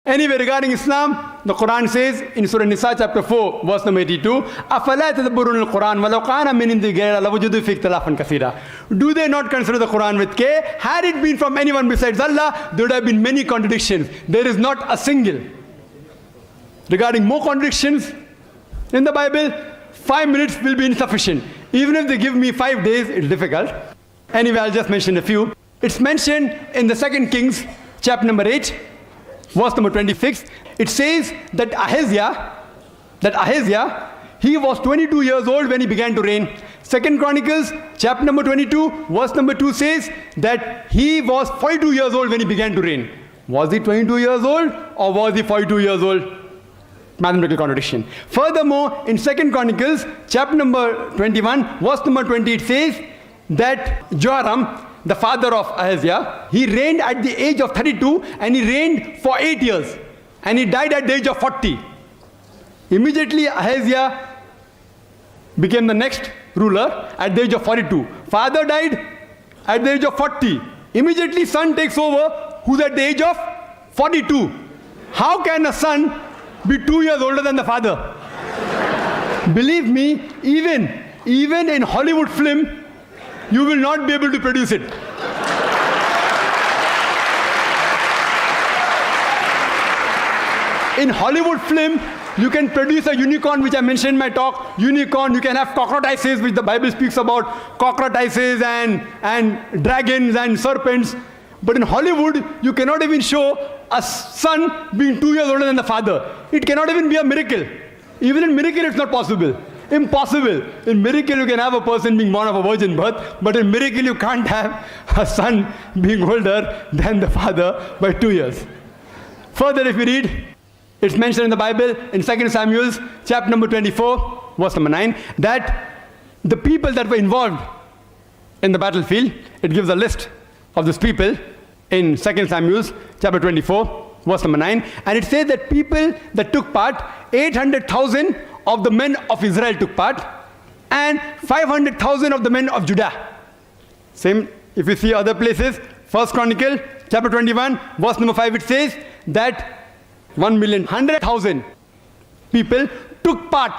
Anyway, regarding Islam, the Quran says in Surah Nisa chapter 4, verse number 82, أَفَلَا تَدَبُّرُونَ الْقُرْآنَ وَلَوْ كَانَ مِنْ عِنْدِ غَيْرِ اللَّهِ لَوَجَدُوا فِيهِ اخْتِلَافًا كَثِيرًا. Do they not consider the Quran with care? Had it been from anyone besides Allah, there would have been many contradictions. There is not a single. Regarding more contradictions in the Bible, 5 minutes will be insufficient. Even if they give me 5 days, it's difficult. Anyway, I'll just mention a few. It's mentioned in the 2 Kings, chapter number 8, verse number 26. It says that Ahaziah, he was 22 years old when he began to reign. 2 Chronicles, chapter number 22, verse number 2 says that he was 42 years old when he began to reign. Was he 22 years old or was he 42 years old? Mathematical contradiction. Furthermore, in 2 Chronicles, chapter number 21, verse number 20, it says that Joram, the father of Ahaziah, he reigned at the age of 32 and he reigned for 8 years. And he died at the age of 40. Immediately Ahaziah became the next ruler at the age of 42. Father died at the age of 40. Immediately son takes over, who's at the age of 42. How can a son be 2 years older than the father? Believe me, even in Hollywood film, you will not be able to produce it. In Hollywood film, you can produce a unicorn, which I mentioned in my talk. Unicorn, you can have cockroaches, which the Bible speaks about. Cockroaches and dragons and serpents. But in Hollywood, you cannot even show a son being 2 years older than the father. It cannot even be a miracle. Even in miracle, it's not possible. Impossible. In miracle, you can have a person being born of a virgin birth, but in miracle, you can't have a son being older than the father by 2 years. Further, if you read, it's mentioned in the Bible in 2 Samuel, chapter number 24, verse number 9, that the people that were involved in the battlefield, it gives a list of these people in 2 Samuel, chapter 24, verse number 9, and it says that people that took part, 800,000 of the men of Israel took part, and 500,000 of the men of Judah. Same, if you see other places, 1 Chronicle, chapter 21, verse number 5, it says that 1,100,000 people took part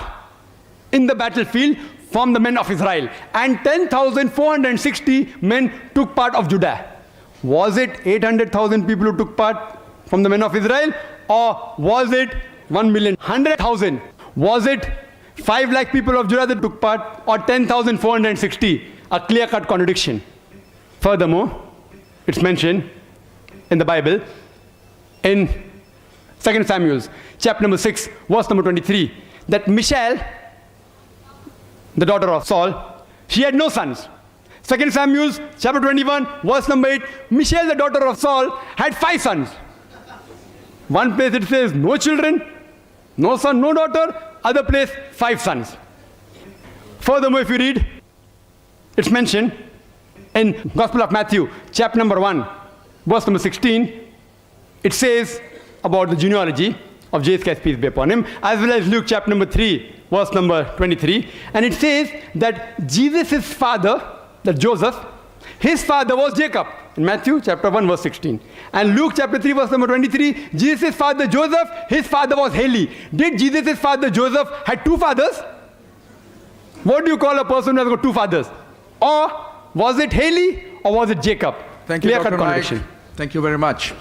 in the battlefield from the men of Israel, and 10,460 men took part of Judah. Was it 800,000 people who took part from the men of Israel, or was it 1,100,000? Was it 5 lakh people of Judah that took part, or 10,460? A clear-cut contradiction. Furthermore, it's mentioned in the Bible in 2 Samuel, chapter number 6, verse number 23, that Michal, the daughter of Saul, she had no sons. 2 Samuel, chapter 21, verse number 8, Michal, the daughter of Saul, had 5 sons. One place it says no children, no son, no daughter. Other place, 5 sons. Furthermore, if you read, it's mentioned in Gospel of Matthew, chapter number 1, verse number 16, it says about the genealogy of Jesus, peace be upon him, as well as Luke chapter number 3, verse number 23. And it says that Jesus' father, that Joseph, his father was Jacob, in Matthew chapter 1, verse 16. And Luke chapter 3, verse number 23, Jesus' father Joseph, his father was Heli. Did Jesus' father Joseph had 2 fathers? What do you call a person who has got 2 fathers? Or was it Heli or was it Jacob? Thank you, Dr. Mike. Thank you very much.